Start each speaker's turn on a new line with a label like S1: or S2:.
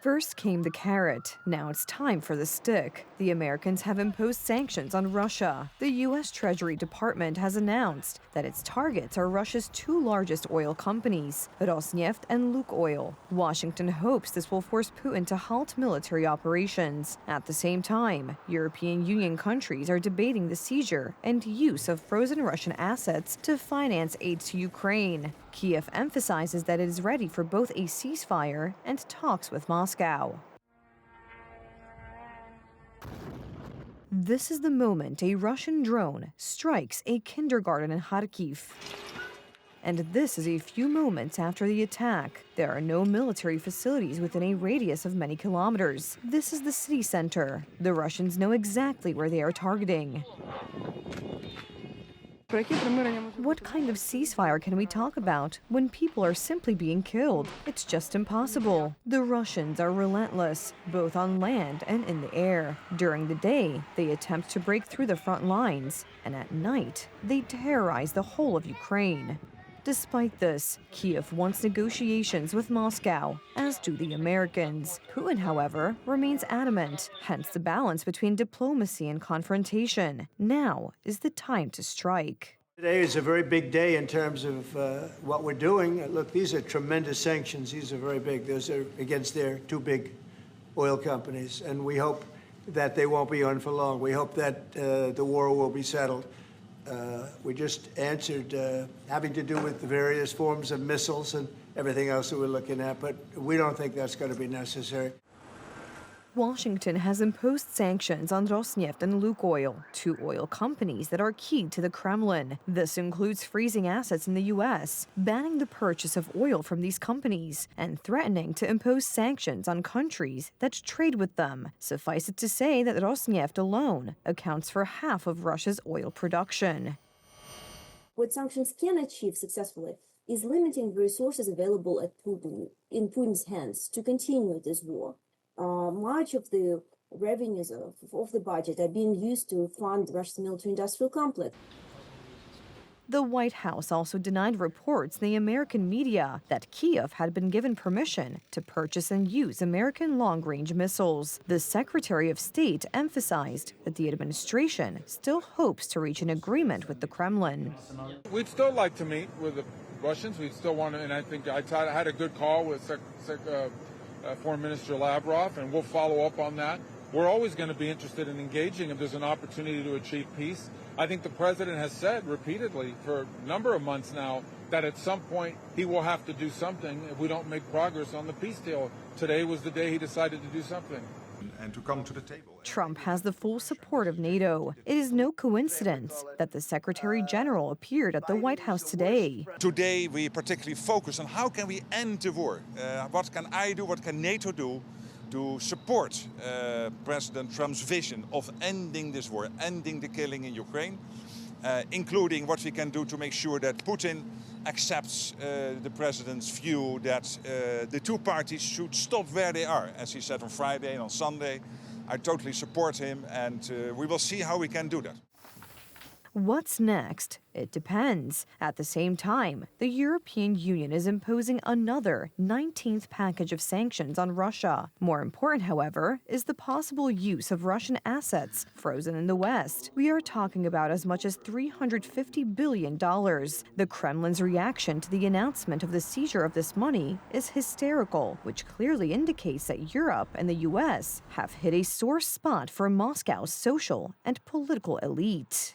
S1: First came the carrot. Now it's time for the stick. The Americans have imposed sanctions on Russia. The U.S. Treasury Department has announced that its targets are Russia's two largest oil companies, Rosneft and Lukoil. Washington hopes this will force Putin to halt military operations. At the same time, European Union countries are debating the seizure and use of frozen Russian assets to finance aid to Ukraine. Kiev emphasizes that it is ready for both a ceasefire and talks with Moscow. This is the moment a Russian drone strikes a kindergarten in Kharkiv. And this is a few moments after the attack. There are no military facilities within a radius of many kilometers. This is the city center. The Russians know exactly where they are targeting. What kind of ceasefire can we talk about when people are simply being killed? It's just impossible. The Russians are relentless, both on land and in the air. During the day, they attempt to break through the front lines, and at night, they terrorize the whole of Ukraine. Despite this, Kiev wants negotiations with Moscow, as do the Americans. Putin, however, remains adamant, hence the balance between diplomacy and confrontation. Now is the time to strike.
S2: Today is a very big day in terms of what we're doing. Look, these are tremendous sanctions. These are very big. Those are against their two big oil companies, and we hope that they won't be on for long. We hope that the war will be settled. We just answered having to do with the various forms of missiles and everything else that we're looking at, but we don't think that's going to be necessary.
S1: Washington has imposed sanctions on Rosneft and Lukoil, two oil companies that are key to the Kremlin. This includes freezing assets in the U.S., banning the purchase of oil from these companies, and threatening to impose sanctions on countries that trade with them. Suffice it to say that Rosneft alone accounts for half of Russia's oil production.
S3: What sanctions can achieve successfully is limiting the resources available in Putin's hands to continue this war. Much of the revenues of the budget are being used to fund Russia's military-industrial complex.
S1: The White House also denied reports in the American media that Kiev had been given permission to purchase and use American long-range missiles. The Secretary of State emphasized that the administration still hopes to reach an agreement with the Kremlin.
S4: We'd still like to meet with the Russians. We still want to, and I think I had a good call with Foreign Minister Lavrov, and we'll follow up on that. We're always going to be interested in engaging if there's an opportunity to achieve peace. I think the president has said repeatedly for a number of months now that at some point he will have to do something if we don't make progress on the peace deal. Today was the day he decided to do something.
S5: And to come to the table.
S1: Trump has the full support of NATO. It is no coincidence that the Secretary General appeared at the White House today.
S5: Today we particularly focus on how can we end the war. What can I do, what can NATO do to support President Trump's vision of ending this war, ending the killing in Ukraine, including what we can do to make sure that Putin accepts the president's view that the two parties should stop where they are. As he said on Friday and on Sunday, I totally support him, and we will see how we can do that.
S1: What's next? It depends. At the same time, the European Union is imposing another 19th package of sanctions on Russia. More important, however, is the possible use of Russian assets frozen in the West. We are talking about as much as $350 billion. The Kremlin's reaction to the announcement of the seizure of this money is hysterical, which clearly indicates that Europe and the U.S. have hit a sore spot for Moscow's social and political elite.